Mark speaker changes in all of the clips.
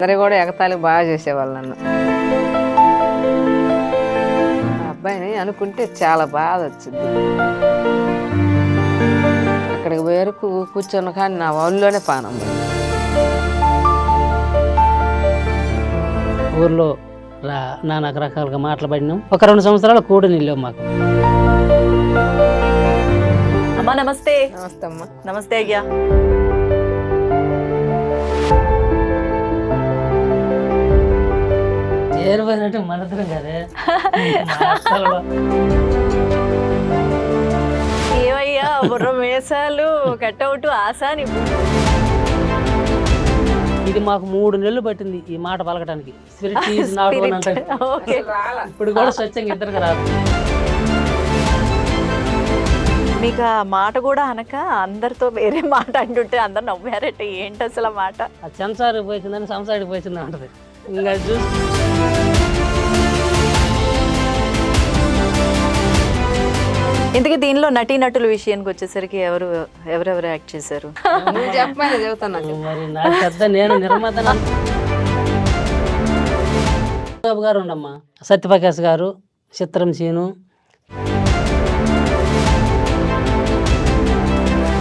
Speaker 1: అందరూ కూడా ఎగతాళి బాగా చేసేవాళ్ళు నన్ను. ఆ అబ్బాయిని అనుకుంటే చాలా బాధ వచ్చింది. అక్కడికి పోయే వరకు కూర్చున్న కానీ నా వాళ్ళలోనే పానం పోయింది.
Speaker 2: ఊర్లో నానా రకాలుగా మాట్లాడినాం. ఒక 2 సంవత్సరాలు కూడి నిల్లాం మాకు.
Speaker 3: అమ్మా నమస్తే.
Speaker 1: నమస్తే అమ్మ.
Speaker 3: నమస్తే అయ్యా.
Speaker 2: చేరిపోయినట్టు మనతరం కదే.
Speaker 3: ఏమయ్యా బుర్ర మేసాలు కట్అవుట్ ఆసాని.
Speaker 2: ఇది మాకు 3 నెలలు పట్టింది ఈ మాట పలకటానికి. స్పిరిట్ ఈజ్ నాట్ వన్ అంటే
Speaker 3: ఓకే.
Speaker 2: ఇప్పుడు కూడా స్వచ్ఛంగా ఇద్దరికి రాదు.
Speaker 3: మీకు ఆ మాట కూడా అనక అందరితో వేరే మాట అంటుంటే అందరు నవ్వారట. ఏంటి అసలు ఆ మాట?
Speaker 2: ఆ సెన్సార్కి పోయిందని సంసారికి పోయింది అంటది. ఇంకా చూసి
Speaker 3: ఇంతకీ దీనిలో నటీనటుల విషయానికి వచ్చేసరికి ఎవరెవరు యాక్ట్ చేశారు?
Speaker 1: నువ్వు చెప్పమని చెబుతున్నా.
Speaker 2: మరి నాకు పెద్ద నేను నిర్మాత బాబు గారు ఉండమ్మా, సత్యప్రకాష్ గారు, చిత్రం సీను,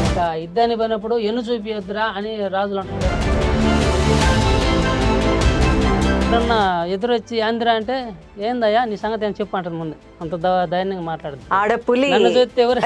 Speaker 2: ఇంకా ఇద్దని పోయినప్పుడు ఎన్ను చూపియొద్దురా అని రాజులు అంటున్నారు. ఎప్పుడన్నా ఎదురొచ్చి ఆంధ్ర అంటే ఏందయ్యా నీ సంగతి అని చెప్పు అంటుంది ముందు. అంత ధైర్యంగా మాట్లాడదు.
Speaker 3: ఆడపులి
Speaker 2: నన్ను చూస్తే ఎవరు